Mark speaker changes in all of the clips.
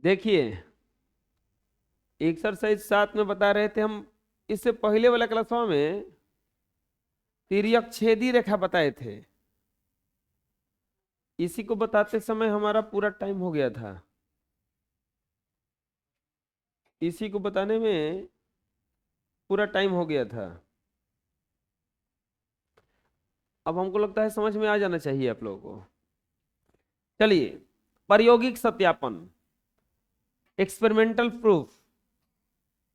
Speaker 1: देखिए एक्सरसाइज 7 में बता रहे थे हम, इससे पहले वाला क्लास में तिर्यक छेदी रेखा बताए थे। इसी को बताते समय हमारा पूरा टाइम हो गया था। इसी को बताने में पूरा टाइम हो गया था। अब हमको लगता है समझ में आ जाना चाहिए आप लोगों को। चलिए, प्रायोगिक सत्यापन, एक्सपेरिमेंटल प्रूफ।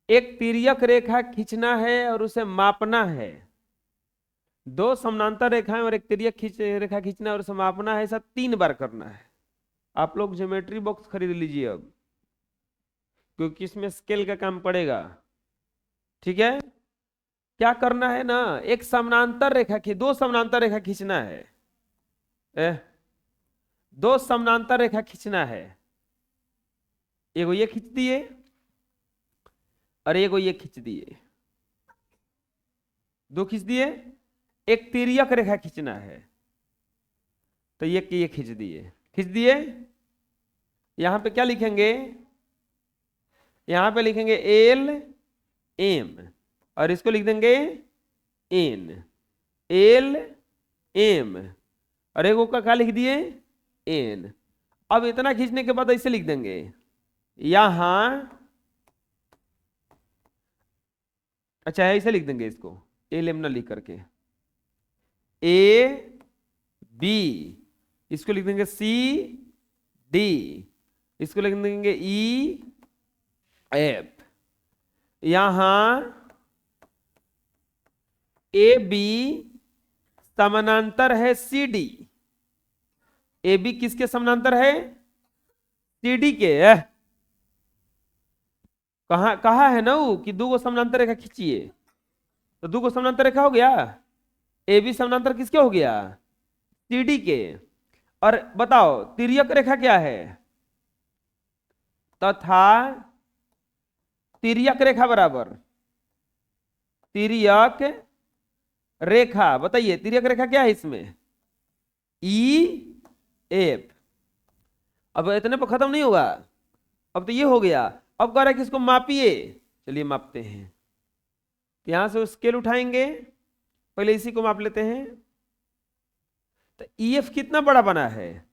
Speaker 1: एक तिर्यक रेखा खींचना है और उसे मापना है। दो समानांतर रेखाएं और एक तिर्यक रेखा खींचना है और उसे मापना है। ऐसा 3 बार करना है। आप लोग ज्योमेट्री बॉक्स खरीद लीजिए अब, क्योंकि इसमें स्केल का काम पड़ेगा। ठीक है, क्या करना है ना, एक समानांतर रेखा दो समानांतर रेखा खींचना है। दो समानांतर रेखा खींचना है। एगो ये खींच दिए और एगो ये खींच दिए। दो खींच दिए। एक तिर्यक रेखा खींचना है, तो ये खींच दिए। खींच दिए। यहां पे क्या लिखेंगे? यहां पे लिखेंगे एल एम और इसको लिख देंगे एन। एल एम और एगो का क्या लिख दिए? एन। अब इतना खींचने के बाद ऐसे लिख देंगे यहां, अच्छा ऐसे लिख देंगे इसको, एल एम ना लिख करके ए बी, इसको लिख देंगे सी डी, इसको लिख देंगे ई एफ। यहां ए बी समानांतर है सी डी। ए बी किसके समानांतर है? सी डी के। कहा है ना वो कि दो गो समानांतर रेखा खींचिए, तो दो गो समानांतर रेखा हो गया। ए बी समानांतर किसके हो गया? सी डी के। और बताओ तिर्यक रेखा क्या है? तथा तिर्यक रेखा बराबर तिर्यक रेखा। बताइए तिर्यक रेखा क्या है इसमें? E F. अब इतने पर खत्म नहीं होगा, अब तो ये हो गया। अब कह रहा है कि इसको मापिए। चलिए मापते हैं। यहां से स्केल उठाएंगे, पहले इसी को माप लेते हैं। तो ई एफ कितना बड़ा बना है?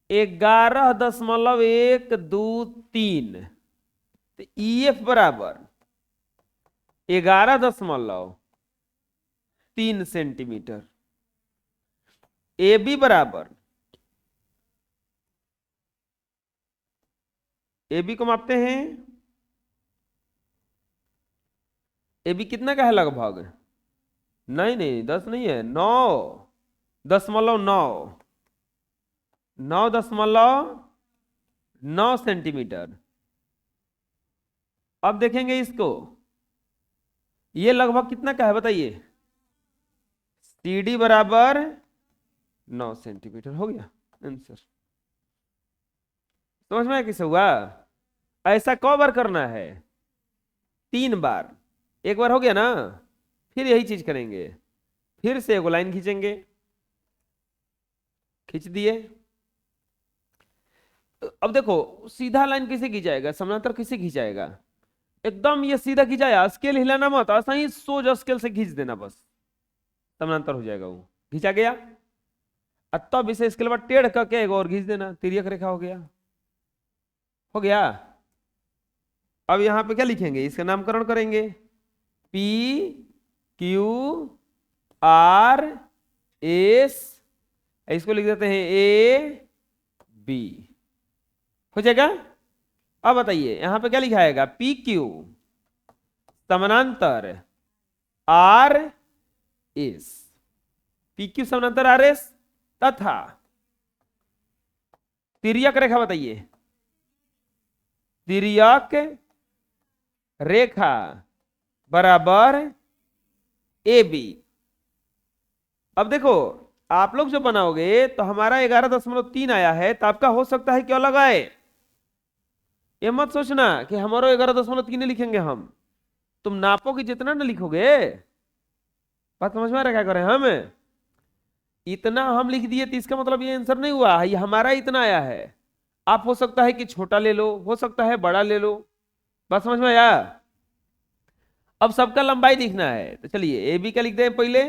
Speaker 1: 11.123। तो ई एफ बराबर 11.3 सेंटीमीटर। ए बी बराबर, ए बी को मापते हैं। ए बी कितना का है लगभग? नहीं नहीं 10 नहीं है, 9.9, 9.9 सेंटीमीटर। अब देखेंगे इसको, ये लगभग कितना का है बताइए? सी डी बराबर 9 सेंटीमीटर। हो गया आंसर। समझ में कैसे हुआ? ऐसा कौ बार करना है? 3 बार। एक बार हो गया ना, फिर यही चीज करेंगे। फिर से एगो लाइन खींचेंगे, खींच दिए। अब देखो सीधा लाइन कैसे खींचाएगा, समानांतर कैसे खींचाएगा? एकदम ये सीधा खींचाया, स्केल हिलाना मत, ऐसा ही सोज स्केल से खींच देना, बस समानांतर हो जाएगा। वो खींचा गया, तब इसे स्केल पर टेढ़ करके और खींच देना, तिर्यक रेखा हो गया। हो गया। अब यहां पे क्या लिखेंगे? इसका नामकरण करेंगे। पी क्यू आर एस, इसको लिख देते हैं ए बी। हो जाएगा। अब बताइए यहां पे क्या लिखाएगा? पी क्यू समानांतर आर एस, पी क्यू समानांतर आर एस तथा तिर्यक रेखा। बताइए तिर्यक रेखा बराबर ए बी। अब देखो आप लोग जो बनाओगे तो हमारा 11.3 आया है, तो आपका हो सकता है क्या अलग आए। ये मत सोचना कि हमारा 11.3 लिखेंगे हम, तुम नापोगे जितना ना लिखोगे। बात समझ में आ रहा क्या करें हम? इतना हम लिख दिए तो इसका मतलब ये आंसर नहीं हुआ, ये हमारा इतना आया है। आप हो सकता है कि छोटा ले लो, हो सकता है बड़ा ले लो। बात समझ में आया? अब सबका लंबाई लिखना है, तो चलिए ए बी का लिखते हैं पहले,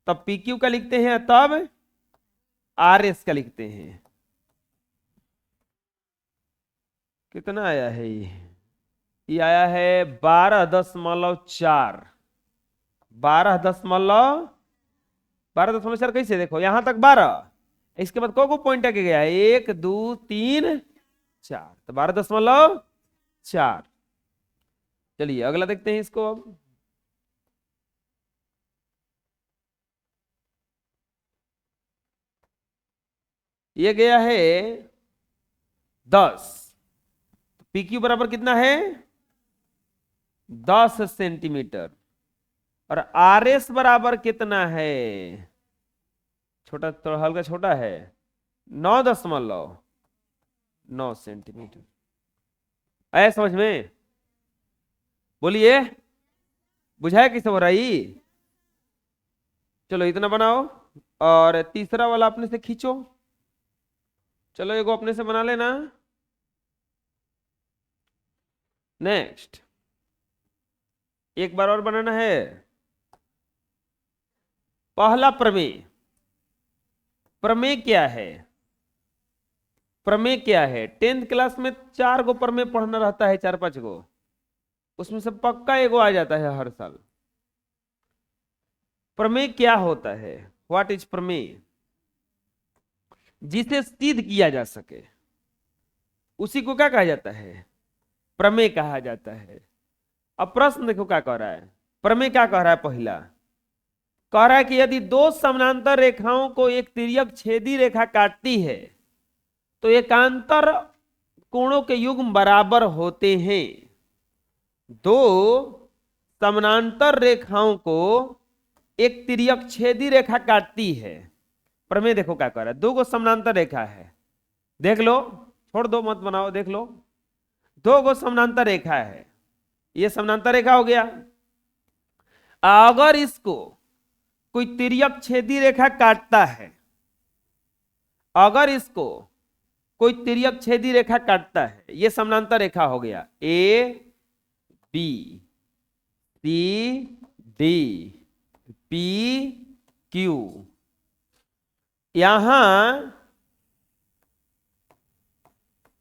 Speaker 1: तब पी क्यू का लिखते हैं, तब आर एस का लिखते हैं। कितना आया है ये आया है 12.4। 12.4 कैसे? देखो यहां तक 12, इसके बाद को पॉइंट आके गया है 1 2 3 4, तो 12.4। चलिए अगला देखते हैं इसको। अब ये गया है 10, पी क्यू बराबर कितना है 10 सेंटीमीटर, और आर एस बराबर कितना है, छोटा थोड़ा हल्का छोटा है 9.9 सेंटीमीटर। आया समझ में? बोलिए, बुझाया किसे हो रही? चलो इतना बनाओ, और तीसरा वाला अपने से खींचो। चलो एगो अपने से बना लेना। नेक्स्ट एक बार और बनाना है। पहला प्रमेय। प्रमेय क्या है? प्रमेय क्या है? 10th क्लास में 4 गो प्रमेय पढ़ना रहता है, 4-5 गो, उसमें से पक्का एगो आ जाता है हर साल। प्रमेय क्या होता है? व्हाट इज प्रमेय? जिसे सिद्ध किया जा सके उसी को क्या कहा जाता है? प्रमेय कहा जाता है। अब प्रश्न देखो क्या कह रहा है। प्रमेय क्या कह रहा है? पहला कह रहा है कि यदि दो समानांतर रेखाओं को एक तिर्यक छेदी रेखा काटती है तो एकांतर कोणों के युग्म बराबर होते हैं। दो समानांतर रेखाओं को एक तिर्यक छेदी रेखा काटती है। प्रमेय देखो क्या कह रहा है। दो गो समानांतर रेखा है, देख लो, छोड़ दो मत बनाओ, देख लो। दो गो समानांतर रेखा है, ये समानांतर रेखा हो गया। अगर इसको कोई तिर्यक छेदी रेखा काटता है, अगर इसको कोई तिर्यक छेदी रेखा काटता है, ये समानांतर रेखा हो गया A B C D P Q. यहां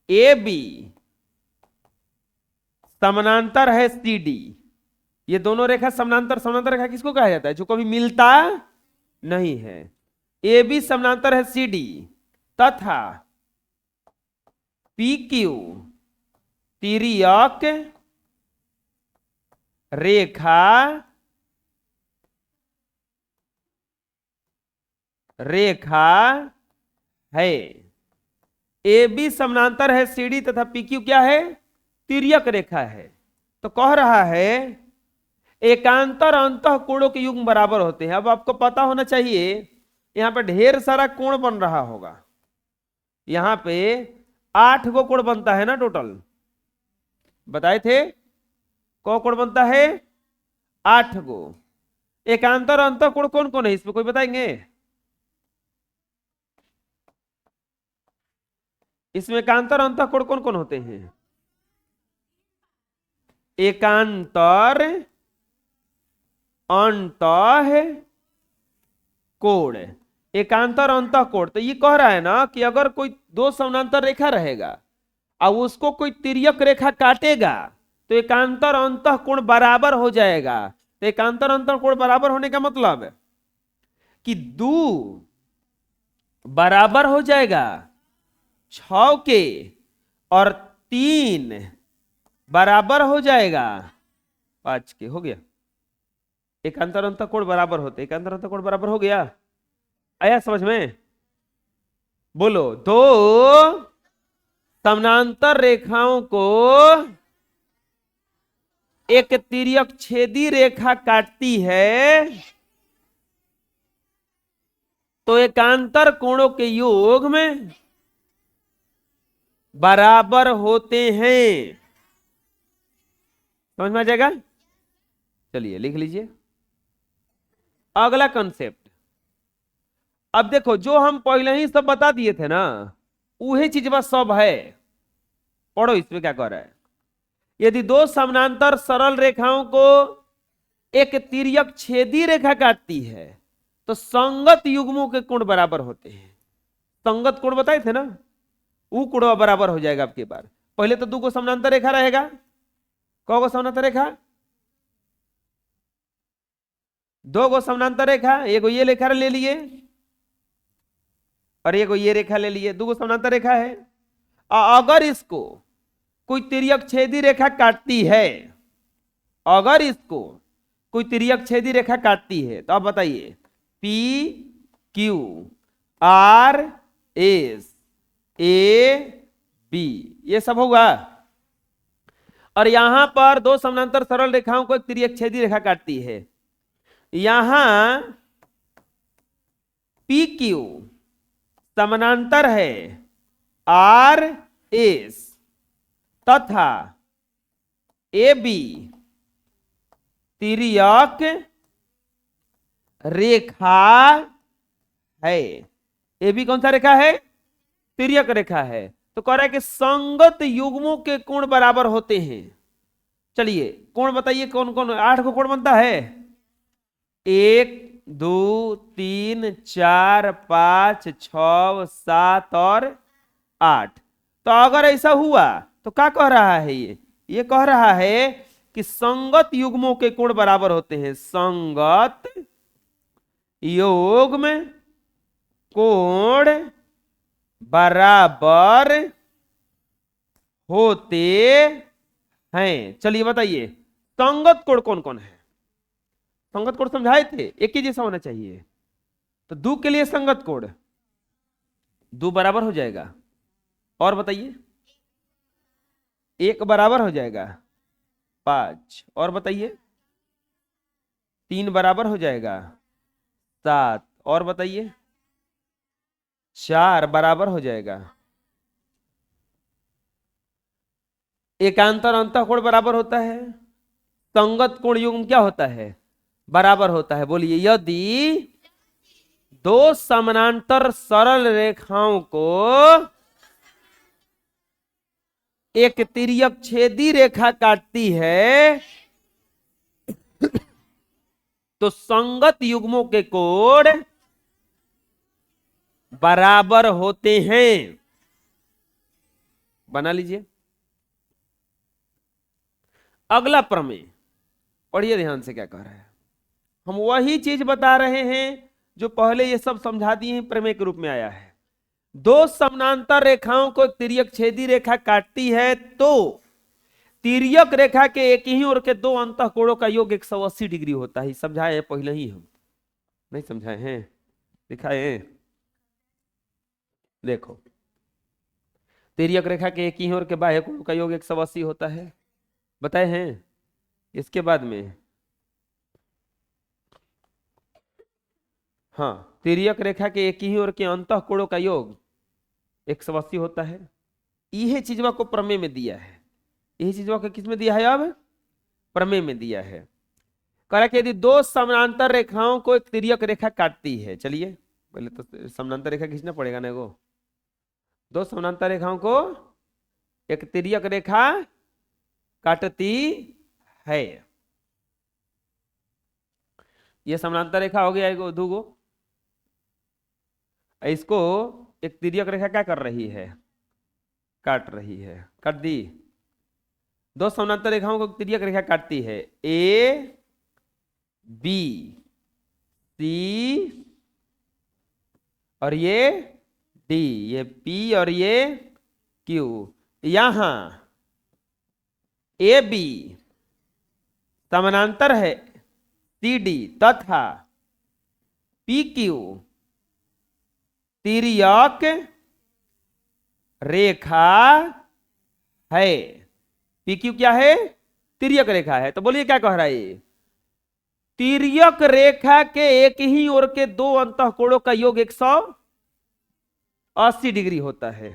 Speaker 1: ए बी समानांतर है सी डी। ये दोनों रेखा समानांतर, समानांतर रेखा किसको कहा जाता है? जो कभी मिलता नहीं है। ए बी समानांतर है सी डी, तथा पी क्यू तिर्यक रेखा है। ए बी समानांतर है सी डी तथा पी क्यू क्या है? तिर्यक रेखा है। तो कह रहा है एकांतर अंतः कोणों के युग्म बराबर होते हैं। अब आपको पता होना चाहिए यहां पे ढेर सारा कोण बन रहा होगा। यहां पे 8 गो कोण बनता है ना टोटल, बताए थे कोण बनता है 8 गो। एकांतर अंतः कोण कौन कौन है इसमें कोई बताएंगे? इसमें एकांतर अंतः कोण कौन कौन होते हैं? एकांतर अंतः कोण, एकांतर अंतः कोण। तो ये कह रहा है ना कि अगर कोई दो समानांतर रेखा रहेगा और उसको कोई तिर्यक रेखा काटेगा तो एकांतर अंतः कोण बराबर हो जाएगा। तो एकांतर अंतः कोण बराबर होने का मतलब है कि 2 बराबर हो जाएगा 6 के, और 3 बराबर हो जाएगा 5 के। हो गया, एकांतर अंतः कोण बराबर होते, एकांतर अंतः कोण बराबर हो गया। आया समझ में? बोलो, दो समानांतर रेखाओं को एक तिर्यक छेदी रेखा काटती है तो एकांतर कोणों के योग में बराबर होते हैं। समझ में आ जाएगा? चलिए लिख लीजिए अगला कंसेप्ट। अब देखो जो हम पहले ही सब बता दिए थे ना वही चीज बस सब है। पढ़ो इसमें क्या कह रहा है। यदि दो समानांतर सरल रेखाओं को एक तिर्यक छेदी रेखा काटती है तो संगत युग्मों के कोण बराबर होते हैं। संगत कोण बताए थे ना, वो कोण बराबर हो जाएगा आपके बार। पहले तो दो को समानांतर रेखा रहेगा, कौ को समानांतर रेखा, दो को समानांतर रेखा, एक ये रेखा ले लिए और एक ये रेखा ले लिए, दो को समानांतर रेखा है। अगर इसको कोई तिर्यक छेदी रेखा काटती है, अगर इसको कोई तिर्यक छेदी रेखा काटती है तो आप बताइए P Q R S A B, ये सब होगा। और यहां पर दो समानांतर सरल रेखाओं को एक तिर्यक छेदी रेखा काटती है। यहां पी क्यू समानांतर है आर एस तथा ए बी तिर्यक रेखा है। ए बी कौन सा रेखा है, तिर्यक रेखा है। तो कह रहा है कि संगत युग्मों के कोण बराबर होते हैं। चलिए कोण बताइए कौन कौन, 8 को कोण बनता है, 1 2 3 4 5 6 7 और 8। तो अगर ऐसा हुआ तो क्या कह रहा है, ये कह रहा है कि संगत युग्मों के कोण बराबर होते हैं। संगत युग्म कोण बराबर होते हैं। चलिए बताइए संगत कोण कौन कौन है। संगत कोण समझाए थे, एक ही जैसा होना चाहिए। तो दो के लिए संगत कोण, दो बराबर हो जाएगा। और बताइए, एक बराबर हो जाएगा 5। और बताइए 3 बराबर हो जाएगा 7। और बताइए 4 बराबर हो जाएगा। एकांतर अंतःकोण बराबर होता है, संगत कोण युग्म क्या होता है, बराबर होता है। बोलिए यदि दो समानांतर सरल रेखाओं को एक तिर्यक छेदी रेखा काटती है तो संगत युग्मों के कोण बराबर होते हैं। बना लीजिए। अगला प्रमेय पढ़िए ध्यान से क्या कह रहा है। हम वही चीज बता रहे हैं जो पहले ये सब समझा दिए हैं, प्रमेय के रूप में आया है। दो समानांतर रेखाओं को तिर्यक छेदी रेखा काटती है तो तिर्यक रेखा के एक ही ओर के दो अंतःकोणों का योग 180 डिग्री होता है। समझाए हैं पहले ही, हम नहीं समझाए हैं, दिखाए हैं। देखो तिर्यक रेखा के एक ही ओर के बाह्य कोण का योग 180 होता है, बताए हैं। इसके बाद में हाँ, तिर्यक रेखा के एक ही ओर के अंतःकोणों का योग 180 होता है। यह चीजवा को प्रमेय में दिया है। यही चीजवा को किस में दिया है, अब प्रमेय में दिया है। कह रहा कि यदि दो समानांतर रेखाओं को एक तिर्यक रेखा काटती है, चलिए पहले तो समानांतर रेखा खींचना पड़ेगा ना। वो दो समानांतर रेखाओं को एक तिर्यक रेखा काटती है। यह समानांतर रेखा हो गया एक दो गो। इसको एक तिर्यक रेखा क्या कर रही है, काट रही है, काट दी। दो समानांतर रेखाओं को तिर्यक रेखा काटती है, ए बी सी और ये डी, ये पी और ये क्यू। यहां ए बी समानांतर है सी डी तथा पी क्यू तिर्यक रेखा है। पी क्यू क्या है, तिर्यक रेखा है। तो बोलिए क्या कह रहा है ये, तिर्यक रेखा के एक ही ओर के दो अंतःकोणों का योग 180 डिग्री होता है।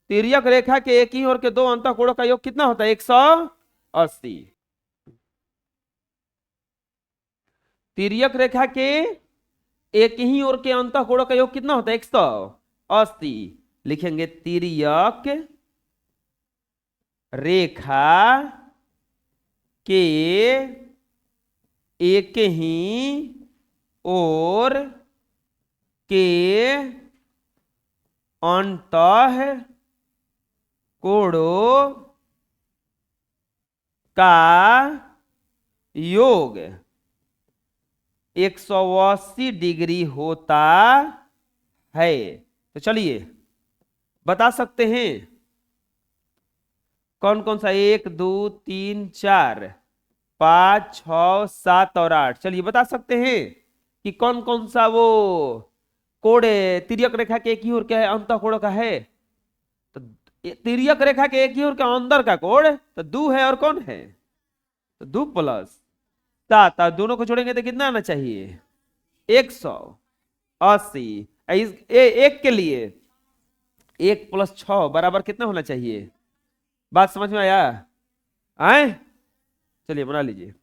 Speaker 1: तिर्यक रेखा के एक ही ओर के दो अंतःकोणों का योग कितना होता है, 180। तिर्यक रेखा के एक ही ओर के अंतःकोणों का योग कितना होता है, 180। लिखेंगे तिर्यक रेखा के एक ही ओर के अंतः कोणों का योग 180 डिग्री होता है। तो चलिए बता सकते हैं कौन कौन सा, 1 2 3 4 5 6 7 और 8। चलिए बता सकते हैं कि कौन कौन सा वो कोण तिर्यक रेखा के एक ही ओर क्या है, अंत कोण का है। तो तिर्यक रेखा के एक ही ओर का अंदर का कोण तो 2 है, और कौन है तो 2 प्लस 7, दोनों को जोड़ेंगे तो कितना आना चाहिए 180। एक के लिए 1 + 6 बराबर कितना होना चाहिए, बात समझ में आया? आए चलिए बना लीजिए।